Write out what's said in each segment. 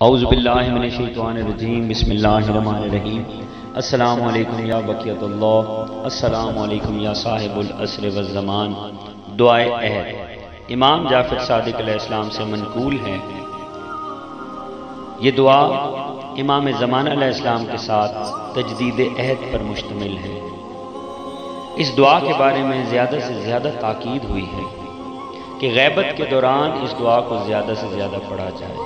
اعوذ باللہ من الشیطان الرجیم بسم اللہ الرحمن الرحیم السلام علیکم یا بقیت اللہ، السلام علیکم یا صاحب العصر والزمان۔ دعائے عہد امام جعفر صادق علیہ السلام سے منقول ہے۔ یہ دعا امام زمانہ علیہ السلام کے ساتھ تجدید عہد پر مشتمل ہے۔ اس دعا کے بارے میں زیادہ سے زیادہ تاکید ہوئی ہے کہ غیبت کے دوران اس دعا کو زیادہ سے زیادہ پڑھا جائے۔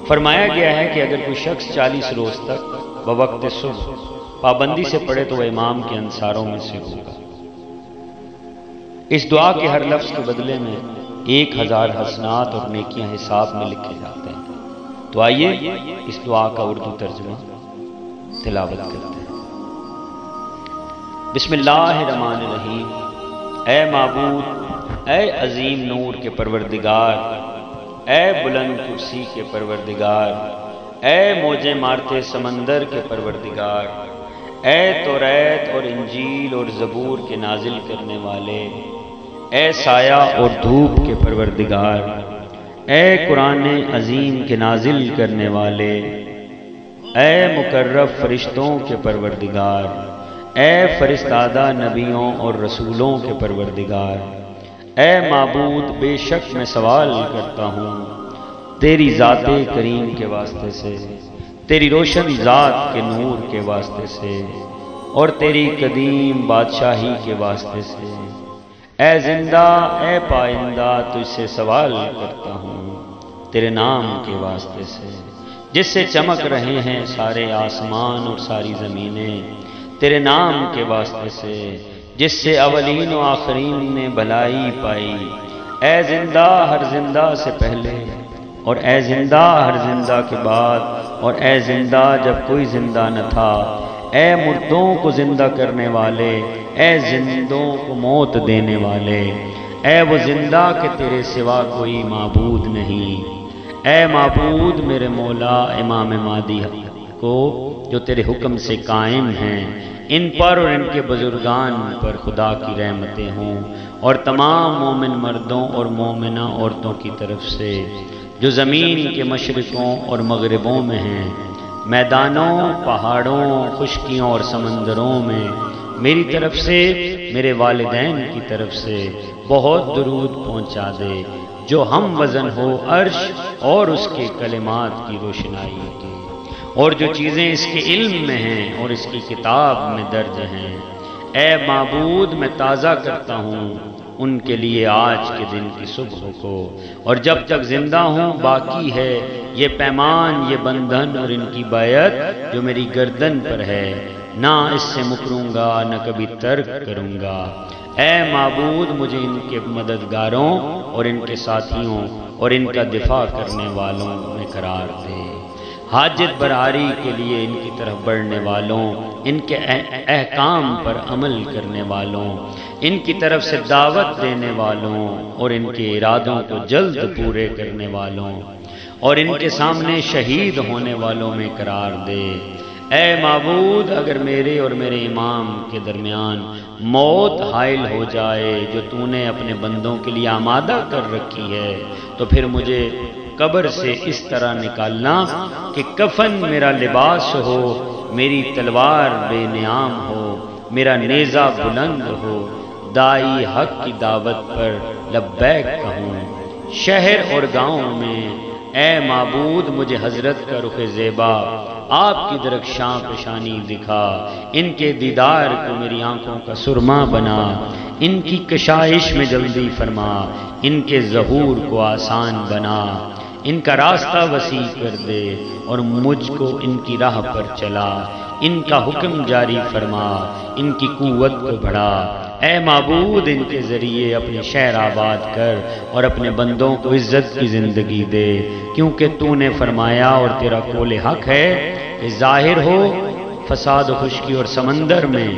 فرمایا گیا ہے کہ اگر کوئی شخص 40 روز تک بوقت صبح پابندی سے پڑھے تو وہ امام کے انصاروں میں سے ہوگا۔ اس دعا کے ہر لفظ کے بدلے میں 1000 حسنات اور نیکیاں حساب میں لکھے جاتے ہیں۔ تو آئیے اس دعا کا اردو ترجمہ تلاوت کرتے ہیں۔ بسم اللہ الرحمن الرحیم۔ اے معبود، اے عظیم نور کے پروردگار، اے بلند کرسی کے پروردگار، اے موجیں مارتے سمندر کے پروردگار، اے توریت اور انجیل اور زبور کے نازل کرنے والے، اے سایہ اور دھوپ کے پروردگار، اے قرآن عظیم کے نازل کرنے والے، اے مقرب فرشتوں کے پروردگار، اے فرستادہ نبیوں اور رسولوں کے پروردگار، اے معبود، بے شک میں سوال کرتا ہوں تیری ذات کریم کے واسطے سے، تیری روشن ذات کے نور کے واسطے سے، اور تیری قدیم بادشاہی کے واسطے سے، اے زندہ اے پائندہ، تجھ سے سوال کرتا ہوں تیرے نام کے واسطے سے، جس سے چمک رہے ہیں سارے آسمان اور ساری زمینیں، تیرے نام کے واسطے سے، جس سے اولین و آخرین نے بھلائی پائی، اے زندہ ہر زندہ سے پہلے، اور اے زندہ ہر زندہ کے بعد، اور اے زندہ جب کوئی زندہ نہ تھا، اے مردوں کو زندہ کرنے والے، اے زندوں کو موت دینے والے، اے وہ زندہ کہ تیرے سوا کوئی معبود نہیں، اے معبود میرے مولا امام مہدی کو جو تیرے حکم سے قائم ہیں، ان پر اور ان کے بزرگان پر خدا کی رحمتیں ہوں، اور تمام مومن مردوں اور مومنہ عورتوں کی طرف سے جو زمین کے مشرقوں اور مغربوں میں ہیں، میدانوں، پہاڑوں، خشکیوں اور سمندروں میں، میری طرف سے، میرے والدین کی طرف سے بہت درود پہنچا دے، جو ہم وزن ہو عرش اور اس کے کلمات کی روشنائی کی، اور جو چیزیں اس کے علم میں ہیں اور اس کی کتاب میں درج ہیں۔ اے معبود، میں تازہ کرتا ہوں ان کے لیے آج کے دن کی صبح کو، اور جب تک زندہ ہوں باقی ہے یہ پیمان، یہ بندھن اور ان کی بیعت جو میری گردن پر ہے، نہ اس سے مکروں گا نہ کبھی ترک کروں گا۔ اے معبود، مجھے ان کے مددگاروں اور ان کے ساتھیوں اور ان کا دفاع کرنے والوں میں قرار دے، حاجت براری کے لیے ان کی طرف بڑھنے والوں، ان کے احکام پر عمل کرنے والوں، ان کی طرف سے دعوت دینے والوں اور ان کے ارادوں کو جلد پورے کرنے والوں، اور ان کے سامنے شہید ہونے والوں میں قرار دے۔ اے معبود، اگر میرے اور میرے امام کے درمیان موت حائل ہو جائے جو تو نے اپنے بندوں کے لیے آمادہ کر رکھی ہے، تو پھر مجھے قبر سے اس طرح نکالنا کہ کفن میرا لباس ہو، میری تلوار بے نیام ہو، میرا نیزہ بلند ہو، دائی حق کی دعوت پر لبیک کہوں، شہر اور گاؤں میں۔ اے معبود، مجھے حضرت کا رخ زیبا، آپ کی درخشاں پیشانی دکھا، ان کے دیدار کو میری آنکھوں کا سرما بنا، ان کی کشائش میں جلدی فرما، ان کے ظہور کو آسان بنا، ان کا راستہ وسیع کر دے، اور مجھ کو ان کی راہ پر چلا، ان کا حکم جاری فرما، ان کی قوت کو بڑھا۔ اے معبود، ان کے ذریعے اپنے شہر آباد کر اور اپنے بندوں کو عزت کی زندگی دے، کیونکہ تو نے فرمایا اور تیرا قول حق ہے کہ ظاہر ہو فساد و خشکی اور سمندر میں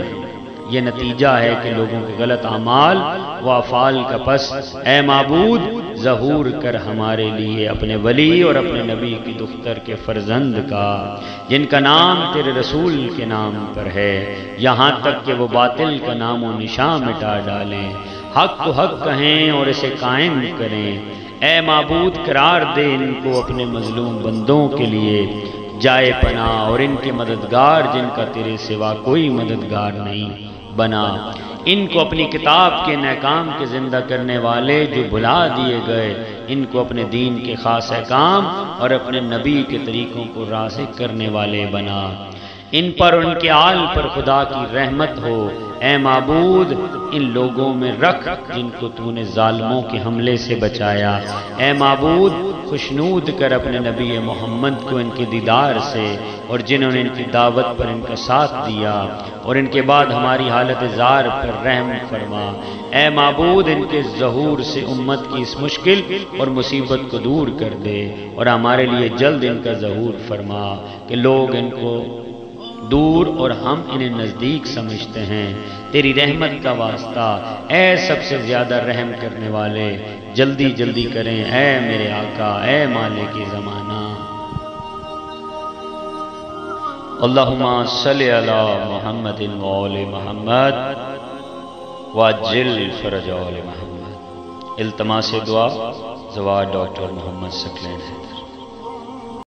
یہ نتیجہ ہے کہ لوگوں کے غلط اعمال و افعال کا پس اے معبود ظہور کر ہمارے لیے اپنے ولی اور اپنے نبی کی دختر کے فرزند کا، جن کا نام تیرے رسول کے نام پر ہے، یہاں تک کہ وہ باطل کا نام و نشان مٹا ڈالیں، حق کو حق کہیں اور اسے قائم کریں۔ اے معبود قرار دے ان کو اپنے مظلوم بندوں کے لیے جائے پناہ، اور ان کے مددگار جن کا تیرے سوا کوئی مددگار نہیں بنا، ان کو اپنی کتاب کے احکام کے زندہ کرنے والے جو بھلا دیے گئے، ان کو اپنے دین کے خاص احکام اور اپنے نبی کے طریقوں کو راسخ کرنے والے بنا، ان پر اور ان کے آل پر خدا کی رحمت ہو۔ اے معبود ان لوگوں میں رکھ جن کو تو نے ظالموں کے حملے سے بچایا، اے معبود خوشنود کر اپنے نبی محمد کو ان کے دیدار سے، اور جنہوں نے ان کی دعوت پر ان کا ساتھ دیا اور ان کے بعد ہماری حالت زار پر رحم فرما۔ اے معبود ان کے ظہور سے امت کی اس مشکل اور مصیبت کو دور کر دے، اور ہمارے لیے جلد ان کا ظہور فرما کہ لوگ ان کو دور اور ہم انہیں نزدیک سمجھتے ہیں۔ تیری رحمت کا واسطہ اے سب سے زیادہ رحم کرنے والے، جلدی جلدی کریں اے میرے آقا، اے مالک زمانہ۔ اللہم صلی علی محمد وآل محمد وعجل فرج آل محمد۔ التماس دعا زوار ڈاکٹر محمد ثقلین حیدر۔